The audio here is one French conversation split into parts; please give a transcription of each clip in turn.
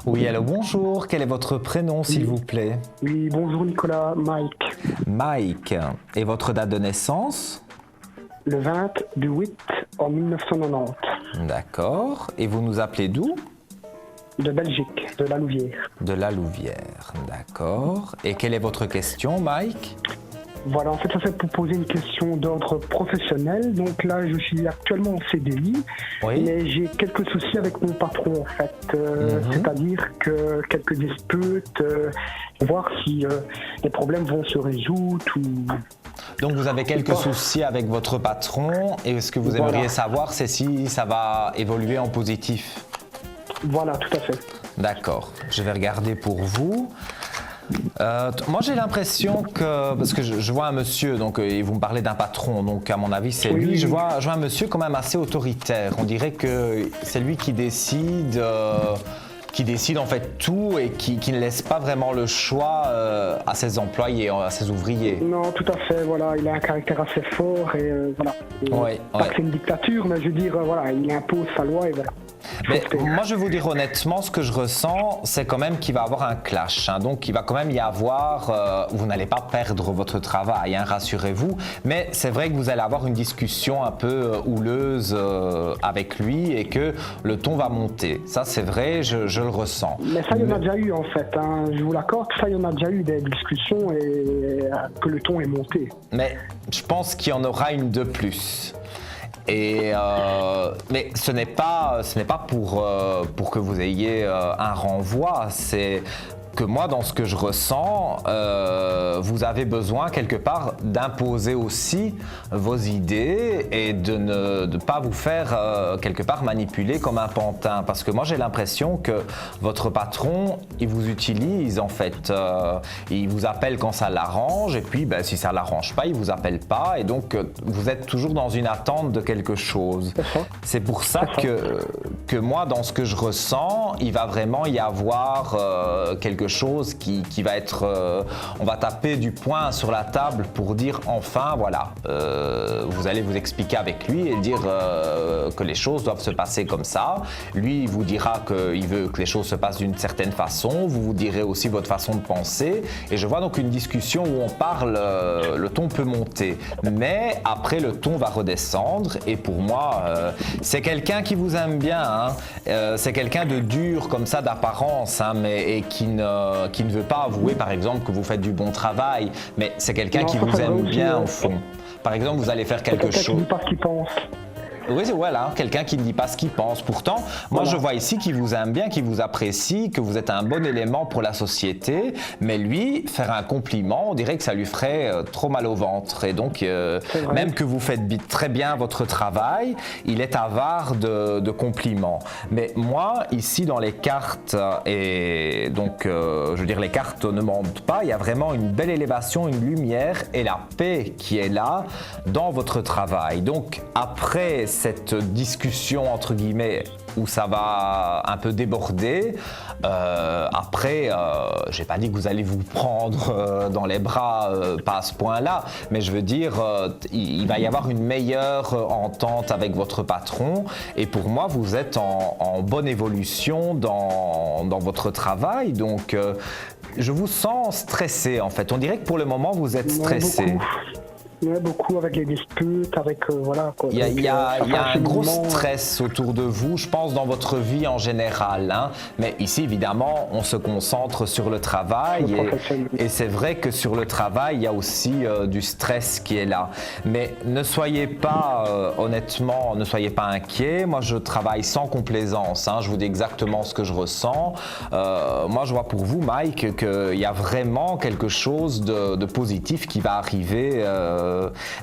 Oui, allô, bonjour. Quel est votre prénom, s'il vous plaît? Oui, bonjour Nicolas, Mike. Mike. Et votre date de naissance? Le 20 du 8 en 1990, D'accord. Et vous nous appelez d'où? de Belgique, de la Louvière. De la Louvière. D'accord. Et quelle est votre question, Mike? Voilà, en fait, ça c'est pour poser une question d'ordre professionnel. Donc là, je suis actuellement en CDI, Oui. mais j'ai quelques soucis avec mon patron, en fait. C'est-à-dire que quelques disputes, voir si les problèmes vont se résoudre ou... Donc vous avez quelques soucis avec votre patron et ce que vous Voilà. aimeriez savoir, c'est si ça va évoluer en positif. Voilà, tout à fait. D'accord. Je vais regarder pour vous. Moi j'ai l'impression que, parce que je vois un monsieur, donc et vous me parlez d'un patron, donc à mon avis c'est Oui, lui, oui, je oui. vois un monsieur quand même assez autoritaire, on dirait que c'est lui qui décide en fait tout et qui ne laisse pas vraiment le choix à ses employés, à ses ouvriers. Non, tout à fait, voilà, il a un caractère assez fort et voilà. Et Ouais, pas ouais. que c'est une dictature, mais je veux dire, voilà, il impose sa loi et voilà. Mais Faut se taire. moi, je vais vous dire honnêtement, ce que je ressens, c'est quand même qu'il va y avoir un clash. Hein. Donc, il va quand même y avoir... vous n'allez pas perdre votre travail, hein, rassurez-vous. Mais c'est vrai que vous allez avoir une discussion un peu houleuse avec lui et que le ton va monter. Ça, c'est vrai, je le ressens. Mais ça, il y en a déjà eu en fait, hein. Je vous l'accorde, ça, il y en a déjà eu des discussions et que le ton est monté. Mais je pense qu'il y en aura une de plus. Et mais ce n'est pas pour que vous ayez un renvoi, c'est que moi, dans ce que je ressens, vous avez besoin quelque part d'imposer aussi vos idées et de ne pas vous faire quelque part manipuler comme un pantin. Parce que moi, j'ai l'impression que votre patron, il vous utilise en fait. Il vous appelle quand ça l'arrange et puis ben, si ça ne l'arrange pas, il ne vous appelle pas. Et donc, vous êtes toujours dans une attente de quelque chose. C'est pour ça que moi, dans ce que je ressens, il va vraiment y avoir quelque chose qui va être... on va taper du poing sur la table pour dire enfin, voilà, vous allez vous expliquer avec lui et dire que les choses doivent se passer comme ça. Lui, il vous dira qu'il veut que les choses se passent d'une certaine façon. Vous vous direz aussi votre façon de penser. Et je vois donc une discussion où on parle, le ton peut monter. Mais après, le ton va redescendre. Et pour moi, c'est quelqu'un qui vous aime bien. Hein. C'est quelqu'un de dur comme ça d'apparence, hein, et qui ne veut pas avouer par exemple que vous faites du bon travail, mais c'est quelqu'un Non, qui ça vous va aime aussi, bien au fond. Par exemple, vous allez faire C'est quelque quelqu'un qui chose. dit pas ce qu'il pense. Oui, voilà, quelqu'un qui ne dit pas ce qu'il pense. Pourtant, moi Voilà. je vois ici qu'il vous aime bien, qu'il vous apprécie, que vous êtes un bon élément pour la société, mais lui, faire un compliment, on dirait que ça lui ferait trop mal au ventre. Et donc, vrai. même que vous faites très bien votre travail, il est avare de compliments. Mais moi, ici dans les cartes, et donc, je veux dire, les cartes ne mentent pas, il y a vraiment une belle élévation, une lumière et la paix qui est là dans votre travail. Donc, après cette discussion entre guillemets où ça va un peu déborder, après, j'ai pas dit que vous allez vous prendre dans les bras, pas à ce point-là, mais je veux dire, il va y avoir une meilleure entente avec votre patron et pour moi, vous êtes en bonne évolution dans votre travail, donc je vous sens stressé en fait. On dirait que pour le moment, vous êtes stressé. Beaucoup. Ouais, beaucoup avec les disputes, avec voilà quoi. Il y a Donc, un gros cheminement, stress autour de vous, je pense, dans votre vie en général. Hein. Mais ici, évidemment, on se concentre sur le travail Le professionnel. et c'est vrai que sur le travail, il y a aussi du stress qui est là. Mais ne soyez pas, honnêtement, ne soyez pas inquiets. Moi, je travaille sans complaisance. Hein. Je vous dis exactement ce que je ressens. Moi, je vois pour vous, Mike, qu'il y a vraiment quelque chose de positif qui va arriver.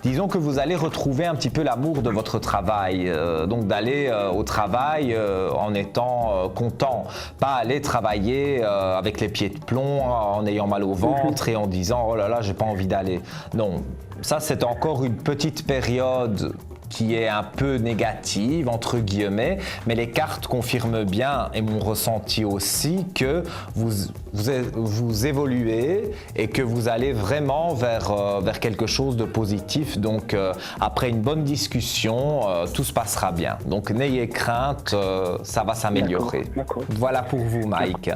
Disons que vous allez retrouver un petit peu l'amour de votre travail, donc d'aller au travail en étant content, pas aller travailler avec les pieds de plomb, en ayant mal au ventre et en disant oh là là j'ai pas envie d'aller. Non, ça c'est encore une petite période qui est un peu négative, entre guillemets, mais les cartes confirment bien, et mon ressenti aussi, que vous évoluez et que vous allez vraiment vers quelque chose de positif. Donc, après une bonne discussion, tout se passera bien. Donc, n'ayez crainte, ça va s'améliorer. D'accord. Voilà pour vous, Mike.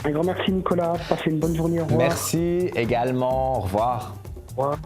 Un grand merci, Nicolas. Passez une bonne journée. Au revoir. Merci également. Au revoir. Au revoir.